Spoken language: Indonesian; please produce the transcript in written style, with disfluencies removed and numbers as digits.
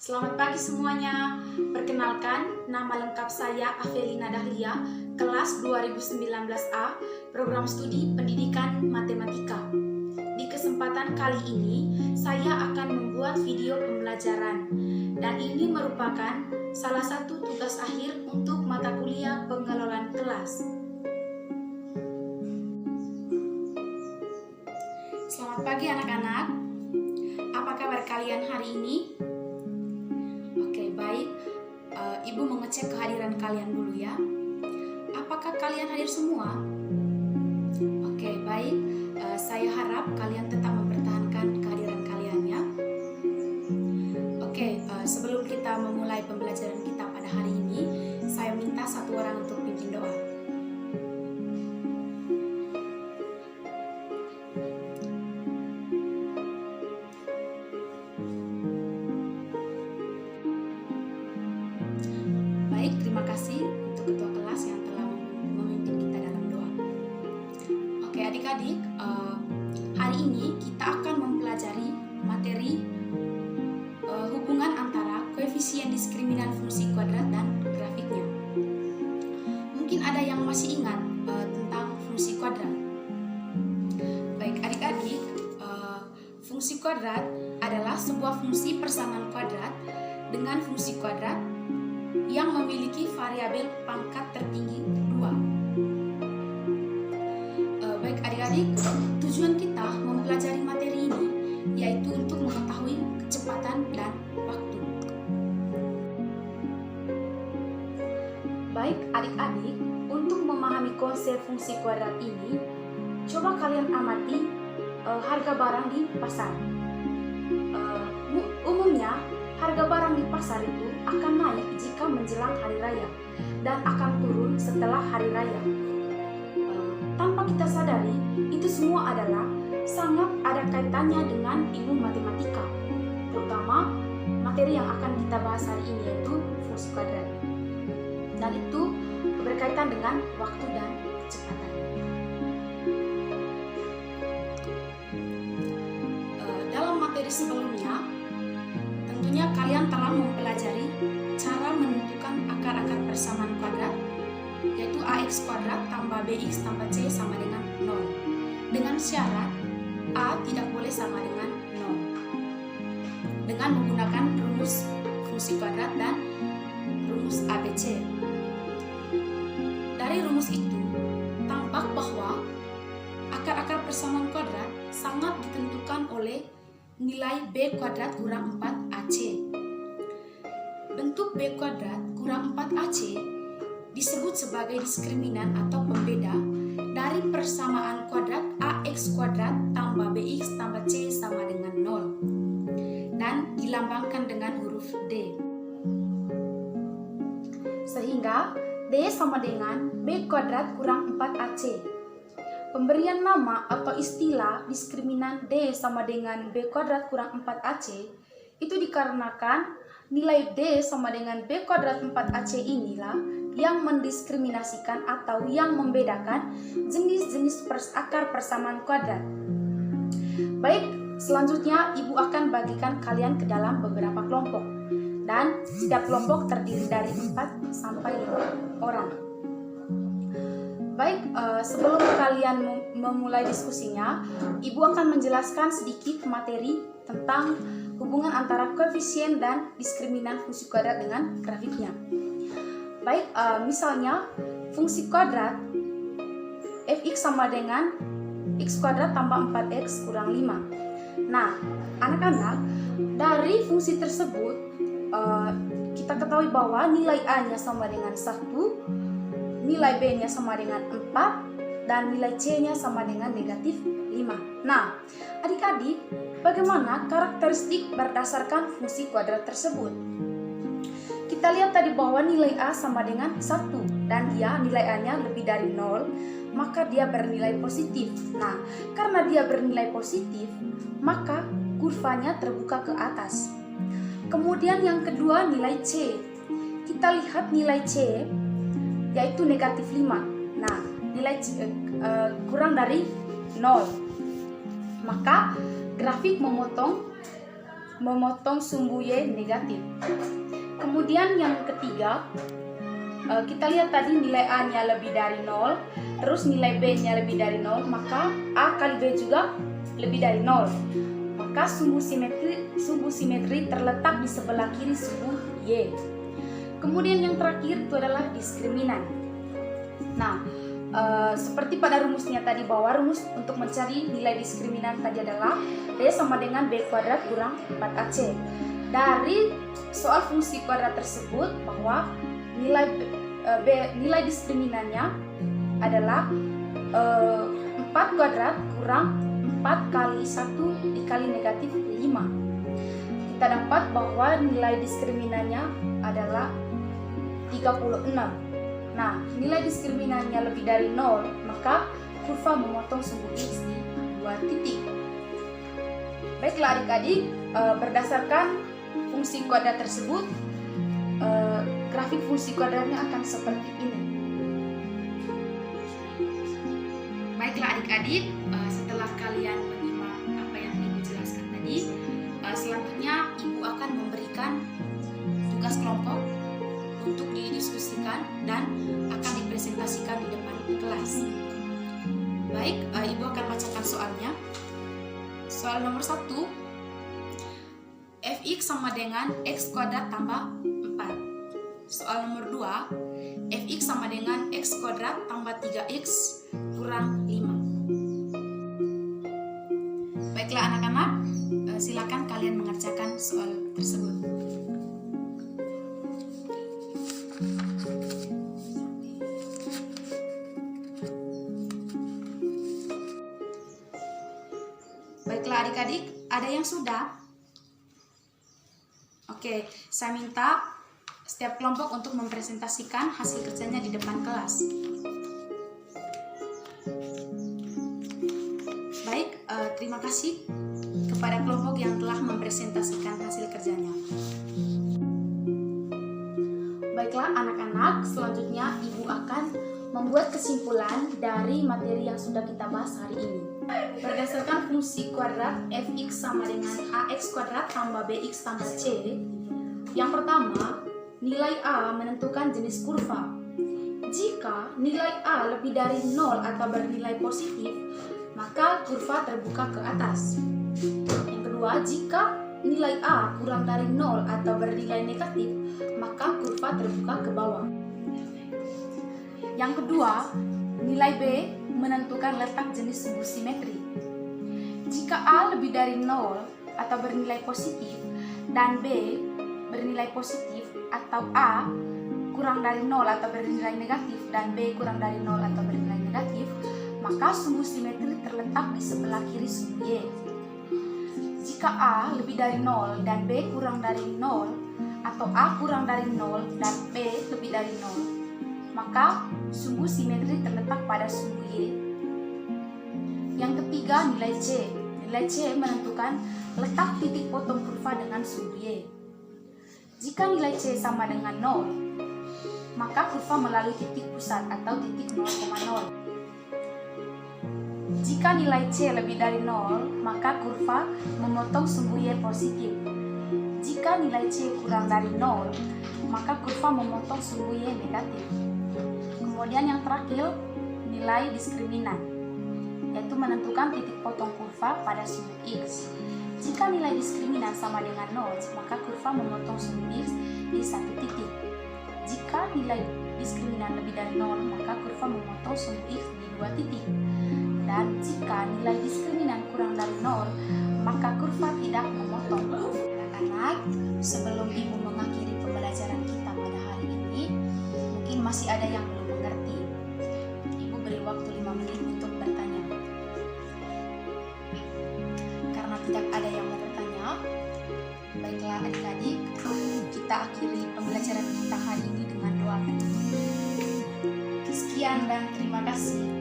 Selamat pagi semuanya. Perkenalkan, nama lengkap saya Avelina Dahlia, kelas 2019A, program studi Pendidikan Matematika. Di kesempatan kali ini, saya akan membuat video pembelajaran, dan ini merupakan salah satu tugas akhir untuk mata kuliah pengelolaan kelas. Selamat pagi anak-anak. Apa kabar kalian hari ini? Baik, Ibu mengecek kehadiran kalian dulu ya. Apakah kalian hadir semua? Oke, baik. Saya harap kalian tetap mempertahankan kehadiran kalian ya. Oke, sebelum kita memulai pembelajaran kita pada hari ini, saya minta satu orang untuk pimpin doa. Baik, terima kasih untuk ketua kelas yang telah memimpin kita dalam doa. Oke adik-adik, hari ini kita akan mempelajari materi hubungan antara koefisien diskriminan fungsi kuadrat dan grafiknya. Mungkin ada yang masih ingat tentang fungsi kuadrat. Baik adik-adik, fungsi kuadrat adalah sebuah fungsi persamaan kuadrat dengan fungsi kuadrat yang memiliki variabel pangkat tertinggi 2. Baik adik-adik, tujuan kita mempelajari materi ini yaitu untuk mengetahui kecepatan dan waktu. Baik adik-adik, untuk memahami konsep fungsi kuadrat ini, coba kalian amati harga barang di pasar. Umumnya, harga barang di pasar itu akan naik jika menjelang hari raya dan akan turun setelah hari raya. Tanpa kita sadari, itu semua adalah sangat ada kaitannya dengan ilmu matematika, terutama materi yang akan kita bahas hari ini yaitu fungsi kuadrat. Dan itu berkaitan dengan waktu dan kecepatan. Dalam materi sebelumnya, tentunya kalian telah mempelajari cara menentukan akar-akar persamaan kuadrat, yaitu ax kuadrat tambah bx tambah c sama dengan 0, dengan syarat a tidak boleh sama dengan 0, dengan menggunakan rumus fungsi kuadrat dan rumus ABC. Dari rumus itu tampak bahwa akar-akar persamaan kuadrat sangat ditentukan oleh nilai b kuadrat kurang 4ac. Bentuk b kuadrat kurang 4ac disebut sebagai diskriminan atau pembeda dari persamaan kuadrat ax kuadrat tambah bx tambah c sama dengan 0 dan dilambangkan dengan huruf d. Sehingga d sama dengan b kuadrat kurang 4ac. Pemberian nama atau istilah diskriminan D sama dengan B kuadrat kurang 4AC itu dikarenakan nilai D sama dengan B kuadrat 4AC inilah yang mendiskriminasikan atau yang membedakan jenis-jenis akar persamaan kuadrat. Baik, selanjutnya Ibu akan bagikan kalian ke dalam beberapa kelompok, dan setiap kelompok terdiri dari 4 sampai 5 orang. Baik, sebelum kalian memulai diskusinya, Ibu akan menjelaskan sedikit materi tentang hubungan antara koefisien dan diskriminan fungsi kuadrat dengan grafiknya. Baik, misalnya fungsi kuadrat fx sama dengan x kuadrat tambah 4x kurang 5. Nah, anak-anak, dari fungsi tersebut kita ketahui bahwa nilai a-nya sama dengan 1, nilai b-nya sama dengan 4, dan nilai c-nya sama dengan negatif 5. Nah, adik-adik, bagaimana karakteristik berdasarkan fungsi kuadrat tersebut? Kita lihat tadi bahwa nilai a sama dengan 1, dan dia nilai a-nya lebih dari 0, maka dia bernilai positif. Nah, karena dia bernilai positif, maka kurvanya terbuka ke atas. Kemudian yang kedua, nilai c. Kita lihat nilai c yaitu negatif 5. Nah, nilai kurang dari 0. Maka grafik memotong memotong sumbu Y negatif. Kemudian yang ketiga, kita lihat tadi nilai A-nya lebih dari 0, terus nilai B-nya lebih dari 0, maka A kali B juga lebih dari 0. Maka sumbu simetri terletak di sebelah kiri sumbu Y. Kemudian yang terakhir itu adalah diskriminan. Nah, seperti pada rumusnya tadi, bahwa rumus untuk mencari nilai diskriminan tadi adalah D sama dengan B kuadrat kurang 4AC. Dari soal fungsi kuadrat tersebut, bahwa nilai diskriminannya adalah 4 kuadrat kurang 4 kali 1 dikali negatif 5. Kita dapat bahwa nilai diskriminannya adalah 36. Nah, nilai diskriminannya lebih dari 0, maka kurva memotong sumbu X di 2 titik. Baiklah adik-adik, berdasarkan fungsi kuadrat tersebut, grafik fungsi kuadratnya akan seperti ini. Baiklah adik-adik, setelah kalian menyimak apa yang Ibu jelaskan tadi, selanjutnya Ibu akan memberikan tugas kelompok untuk didiskusikan dan akan dipresentasikan di depan kelas. Baik, Ibu akan bacakan soalnya. Soal nomor 1, fx sama dengan x kuadrat tambah 4. Soal nomor 2, fx sama dengan x kuadrat tambah 3x kurang 5. Baiklah anak-anak, silakan kalian mengerjakan soal tersebut. Baiklah adik-adik, ada yang sudah? Oke, saya minta setiap kelompok untuk mempresentasikan hasil kerjanya di depan kelas. Baik, terima kasih kepada kelompok yang telah mempresentasikan hasil kerjanya. Baiklah anak-anak, selanjutnya Ibu akan membuat kesimpulan dari materi yang sudah kita bahas hari ini. Berdasarkan fungsi kuadrat fx sama dengan ax kuadrat tambah bx tambah c, yang pertama, nilai A menentukan jenis kurva. Jika nilai A lebih dari 0 atau bernilai positif, maka kurva terbuka ke atas. Yang kedua, jika nilai A kurang dari 0 atau bernilai negatif, maka kurva terbuka ke bawah. Yang kedua, nilai B menentukan letak jenis sumbu simetri. Jika A lebih dari 0 atau bernilai positif dan B bernilai positif, atau A kurang dari 0 atau bernilai negatif dan B kurang dari 0 atau bernilai negatif, maka sumbu simetri terletak di sebelah kiri sumbu Y. Jika A lebih dari 0 dan B kurang dari 0, atau A kurang dari 0 dan B lebih dari 0, maka sumbu simetri terletak pada sumbu Y. Yang ketiga, nilai C. Nilai C menentukan letak titik potong kurva dengan sumbu Y. Jika nilai C sama dengan 0, maka kurva melalui titik pusat atau titik 0,0. Jika nilai C lebih dari 0, maka kurva memotong sumbu Y positif. Jika nilai C kurang dari 0, maka kurva memotong sumbu Y negatif. Kemudian yang terakhir, nilai diskriminan, yaitu menentukan titik potong kurva pada sumbu X. Jika nilai diskriminan sama dengan 0, maka kurva memotong sumbu X di satu titik. Jika nilai diskriminan lebih dari 0, maka kurva memotong sumbu X di 2 titik. Dan jika nilai diskriminan kurang dari 0, maka kurva tidak memotong. Anak-anak, sebelum Ibu mengakhiri pembelajaran kita pada hari ini, mungkin masih ada yang belum mengerti. Ibu beri waktu 5 menit untuk bertanya. Karena tidak ada yang mau bertanya, baiklah adik-adik, kita akhiri pembelajaran kita hari ini dengan doa. Sekian dan terima kasih.